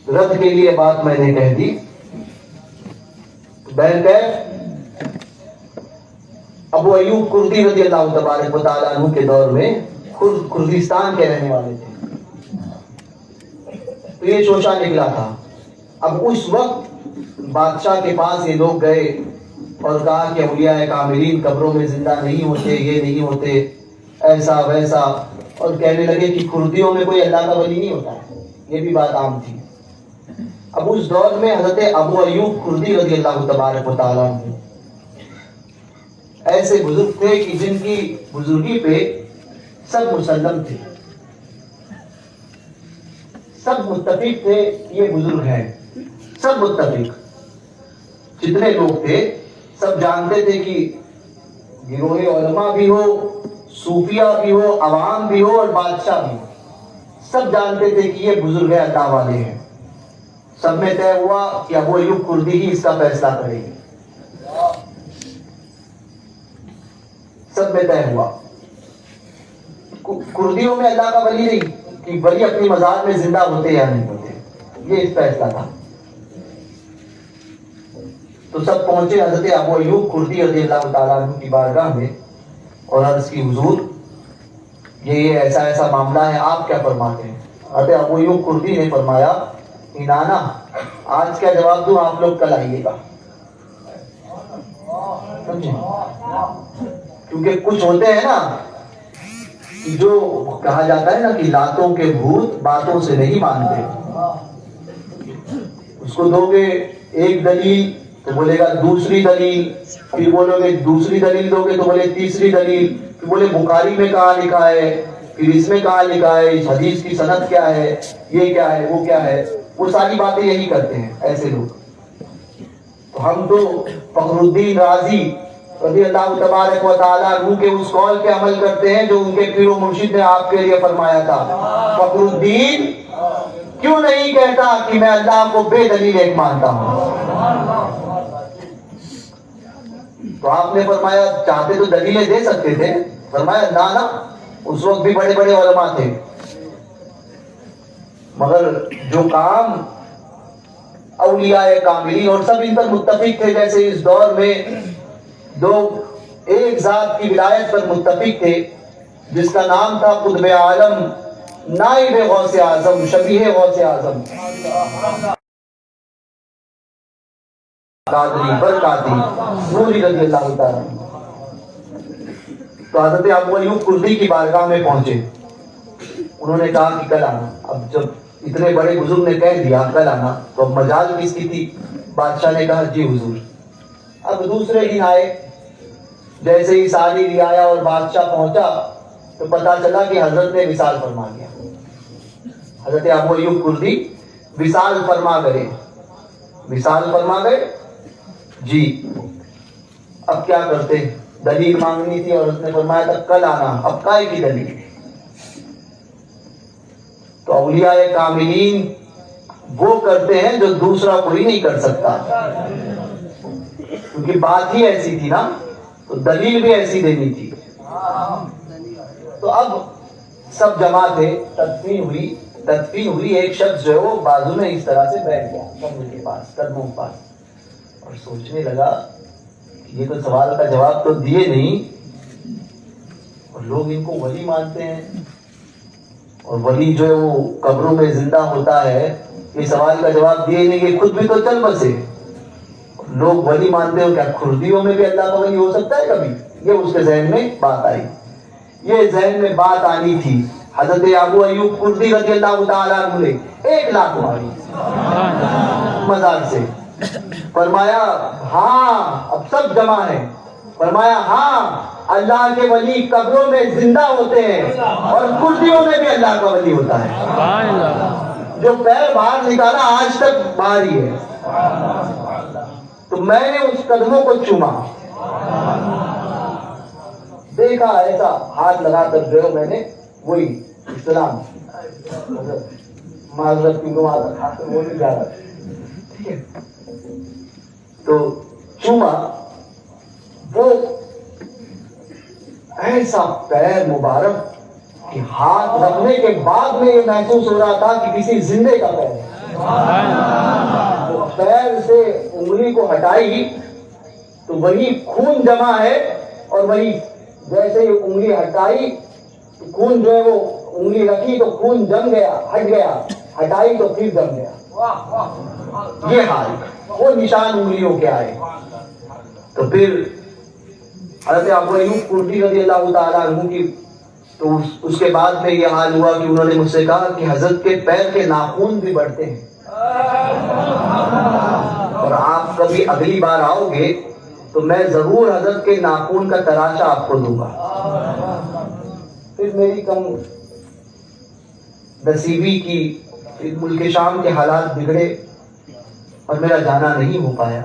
رد کے لیے بات میں نے کہہ دی. بہن ابو ایوب کردی رضی اللہ تبارک و تعالیٰ عنہ کے دور میں کردستان کے رہنے والے تھے. تو یہ چوچا نکلا تھا. اب اس وقت بادشاہ کے پاس یہ لوگ گئے اور کہا کہ اولیاء کاملین قبروں میں زندہ نہیں ہوتے, یہ نہیں ہوتے, ایسا ویسا, اور کہنے لگے کہ کردیوں میں کوئی اللہ کا ولی نہیں ہوتا ہے. یہ بھی بات عام تھی. اب اس دور میں حضرت ابو ایوب کردی رضی اللہ تبارک و تعالیٰ عنہ ایسے بزرگ تھے کہ جن کی بزرگی پہ سب مسلم تھے, سب متفق تھے یہ بزرگ ہیں. سب متفق, جتنے لوگ تھے سب جانتے تھے کہ گروہ علماء بھی ہو, صوفیہ بھی ہو, عوام بھی ہو اور بادشاہ بھی ہو, سب جانتے تھے کہ یہ بزرگ اللہ والے ہیں. سب میں طے ہوا کہ ابو ایوب کردی ہی اس کا فیصلہ کریں گے. سب میں طے ہوا. کردیوں میں اللہ کا ولی نہیں کہ ولی اپنی مزار میں زندہ ہوتے یا نہیں ہوتے, یہ اس فیصلہ تھا. تو سب پہنچے حضرت ابو ایوب کردی رضی اللہ تعالیٰ عنہ کی بارگاہ میں اور عرض کی حضور یہ ایسا ایسا معاملہ ہے, آپ کیا فرماتے ہیں؟ حضرت ابو ایوب کردی نے فرمایا کہ نانا آج کیا جواب دوں, آپ لوگ کل آئیے گا. کیونکہ کچھ ہوتے ہیں نا جو کہا جاتا ہے نا کہ لاتوں کے بھوت باتوں سے نہیں مانتے. اس کو دو گے ایک دلیل تو بولے گا دوسری دلیل, پھر بولو گے دوسری دلیل دو گے تو بولے تیسری دلیل, پھر بولے بخاری میں کہاں لکھا ہے, پھر اس میں کہاں لکھا ہے, اس حدیث کی سند کیا ہے, یہ کیا ہے, وہ کیا ہے. وہ ساری باتیں یہی کرتے ہیں ایسے لوگ. تو ہم تو فخر الدین رازی رضی اللہ تبارک و تعالیٰ عنہ کے اس قول پہ عمل کرتے ہیں جو ان کے پیر و مرشد نے آپ کے لیے فرمایا تھا. فخر الدین کیوں نہیں کہتا کہ میں اللہ کو بے دلیل ایک مانتا ہوں. تو آپ نے فرمایا چاہتے تو دلیلیں دے سکتے تھے. فرمایا نا اس وقت بھی بڑے بڑے علماء تھے, مگر جو کام اولیاء کاملین اور سب ان پر متفق تھے, جیسے اس دور میں دو ایک ذات کی ولایت پر متفق تھے جس کا نام تھا قطب عالم نائب غوث اعظم شبیہ غوث اعظم قادری برقادری نوری رضی اللہ تعالیٰ. تو حضرت ابو ایوب کردی کی بارگاہ میں پہنچے. انہوں نے کہا کہ کل آنا. اب جب اتنے بڑے بزرگ نے کہہ دیا کل آنا تو اب مجال کس کی تھی؟ بادشاہ نے کہا جی حضور. اب دوسرے دن آئے. جیسے ہی ساری رعایا اور بادشاہ پہنچا تو پتا چلا کہ حضرت نے وصال فرما گیا. حضرت ابو ایوب کردی وصال فرما گئے. وصال فرما گئے جی. اب کیا کرتے؟ دلیل مانگنی تھی اور اس نے فرمایا تھا کل آنا. اب کائے کی دلیل؟ تو اولیاء کاملین وہ کرتے ہیں جو دوسرا کوئی نہیں کر سکتا, کیونکہ بات ہی ایسی تھی نا, تو دلیل بھی ایسی دینی تھی. تو اب سب جمع تھے, تدفین ہوئی. ایک شخص جو ہے وہ بازو میں اس طرح سے بیٹھ گیا قبر کے پاس, قدموں کے پاس, اور سوچنے لگا یہ تو سوال کا جواب تو دیے نہیں اور لوگ ان کو ولی مانتے ہیں, اور ولی جو ہے وہ قبروں میں زندہ ہوتا ہے, یہ سوال کا جواب دیے نہیں, یہ خود بھی تو چل بسے. لوگ ولی مانتے ہو, کیا کردیوں میں بھی اللہ کا ولی ہو سکتا ہے کبھی؟ یہ اس کے ذہن میں بات آئی. یہ ذہن میں بات آنی تھی. حضرت ابو ایوب کردی رضی اللہ تعالیٰ عنہ نے 1 لاکھ ماری مزار سے. فرمایا ہاں اب سب جمع ہے. فرمایا ہاں اللہ کے ولی قبروں میں زندہ ہوتے ہیں اور کردیوں میں بھی اللہ کا ولی ہوتا ہے. جو پیر باہر نکالا آج تک باہر ہی ہے. تو میں نے اس قدموں کو چوما, دیکھا ایسا ہاتھ لگا کر جو میں نے وہی اسلام معذرت کی وہ نہیں جا رہا, ٹھیک ہے. تو چوما, وہ ایسا پیر مبارک کہ ہاتھ رکھنے کے بعد میں یہ محسوس ہو رہا تھا کہ کسی زندے کا پیر ہے. پیر سے انگلی کو ہٹائی تو وہی خون جمع ہے، اور وہی جیسے ہی انگلی ہٹائی تو خون جو ہے وہ انگلی رکھی تو خون جم گیا، ہٹ گیا، ہٹائی تو پھر جم گیا. یہ حال وہ نشان انگلیوں کے آئے. تو پھر حضرت ابو ایوب کردی رضی اللہ تعالیٰ عنہ کی تو اس کے بعد میں یہ حال ہوا کہ انہوں نے مجھ سے کہا کہ حضرت کے پیر کے ناخن بھی بڑھتے ہیں، اور آپ کبھی اگلی بار آؤ گے تو میں ضرور حضرت کے ناخن کا تراشا آپ کو دوں گا. پھر میری کم نصیبی کی، پھر ملک شام کے حالات بگڑے اور میرا جانا نہیں ہو پایا.